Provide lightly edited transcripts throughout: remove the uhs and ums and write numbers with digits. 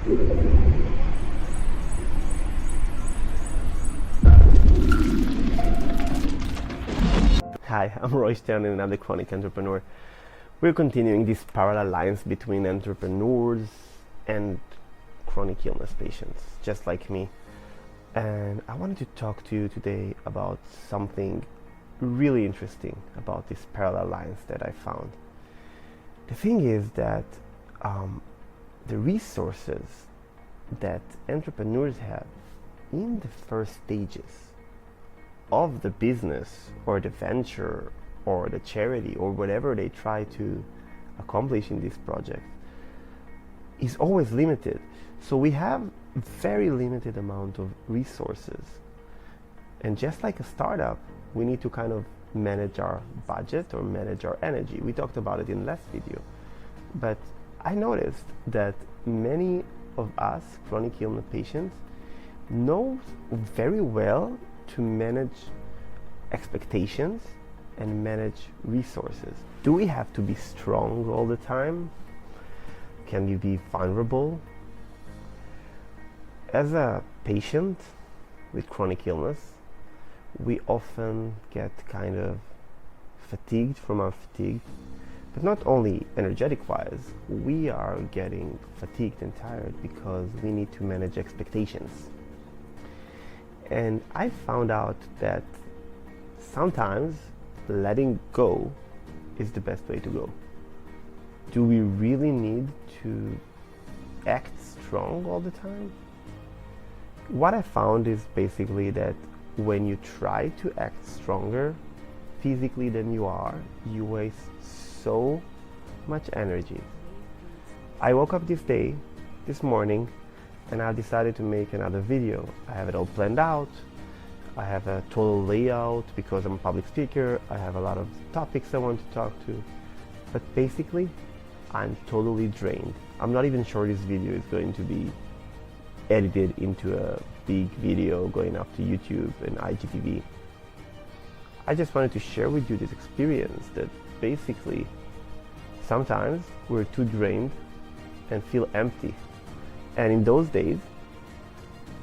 Hi, I'm Roy Stern and I'm the chronic entrepreneur. We're continuing these parallel lines between entrepreneurs and chronic illness patients, just like me. And I wanted to talk to you today about something really interesting about these parallel lines that I found. The thing is that the resources that entrepreneurs have in the first stages of the business or the venture or the charity or whatever they try to accomplish in this project is always limited. So we have very limited amount of resources, and just like a startup, we need to kind of manage our budget or manage our energy. We talked about it in the last video, but I noticed that many of us chronic illness patients know very well to manage expectations and manage resources. Do we have to be strong all the time? Can we be vulnerable? As a patient with chronic illness, we often get kind of fatigued from our fatigue, but not only energetic wise, we are getting fatigued and tired because we need to manage expectations. And I found out that sometimes letting go is the best way to go. Do we really need to act strong all the time? What I found is basically that when you try to act stronger physically than you are, you waste so much energy. I woke up this morning, and I decided to make another video. I have it all planned out. I have a total layout because I'm a public speaker. I have a lot of topics I want to talk to. But basically, I'm totally drained. I'm not even sure this video is going to be edited into a big video going up to YouTube and IGTV. I just wanted to share with you this experience that basically sometimes we're too drained and feel empty. And in those days,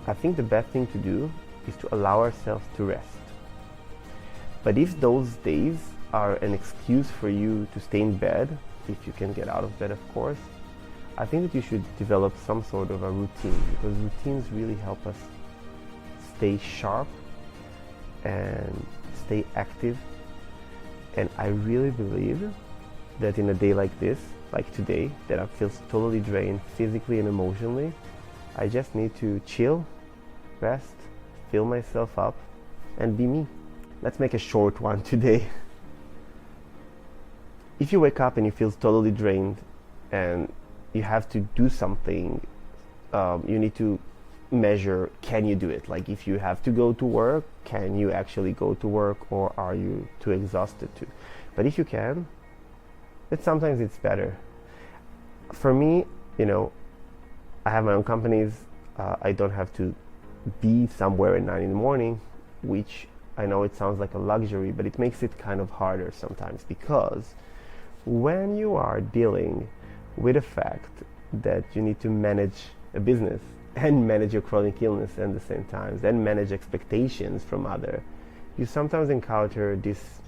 I think the best thing to do is to allow ourselves to rest. But if those days are an excuse for you to stay in bed, if you can get out of bed, of course, I think that you should develop some sort of a routine, because routines really help us stay sharp and stay active. And I really believe that in a day like this, like today, that I feel totally drained physically and emotionally, I just need to chill, rest, fill myself up, and be me. Let's make a short one today. If you wake up and you feel totally drained and you have to do something, you need to measure, can you do it? Like if you have to go to work, can you actually go to work, or are you too exhausted to? But if you can, sometimes it's better. For me, I have my own companies. I don't have to be somewhere at 9 in the morning, which I know it sounds like a luxury, but it makes it kind of harder sometimes, because when you are dealing with the fact that you need to manage a business and manage your chronic illness at the same time, and manage expectations from others, you sometimes encounter this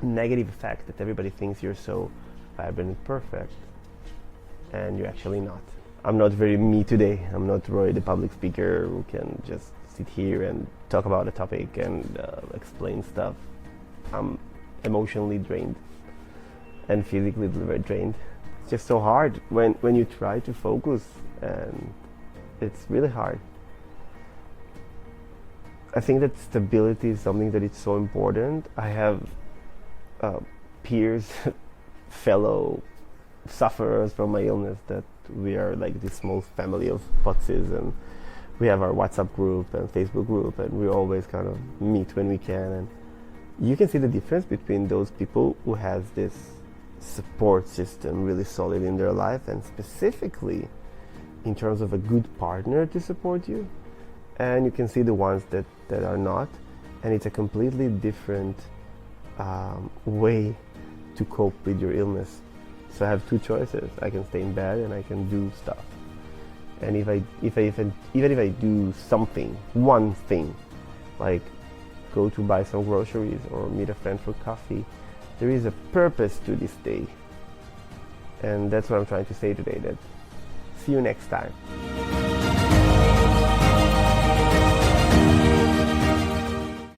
negative effect that everybody thinks you're so vibrant and perfect, and you're actually not. I'm not very me today. I'm not Roy, the public speaker who can just sit here and talk about a topic and explain stuff. I'm emotionally drained and physically very drained. It's just so hard when you try to focus, and it's really hard. I think that stability is something that is so important. I have peers, fellow sufferers from my illness, that we are like this small family of Potses, and we have our WhatsApp group and Facebook group, and we always kind of meet when we can. And you can see the difference between those people who has this support system really solid in their life, and specifically in terms of a good partner to support you, and you can see the ones that are not, and it's a completely different way to cope with your illness. So I have two choices. I can stay in bed and I can do stuff. And even if I do something, one thing, like go to buy some groceries or meet a friend for coffee, there is a purpose to this day. And that's what I'm trying to say today, that see you next time.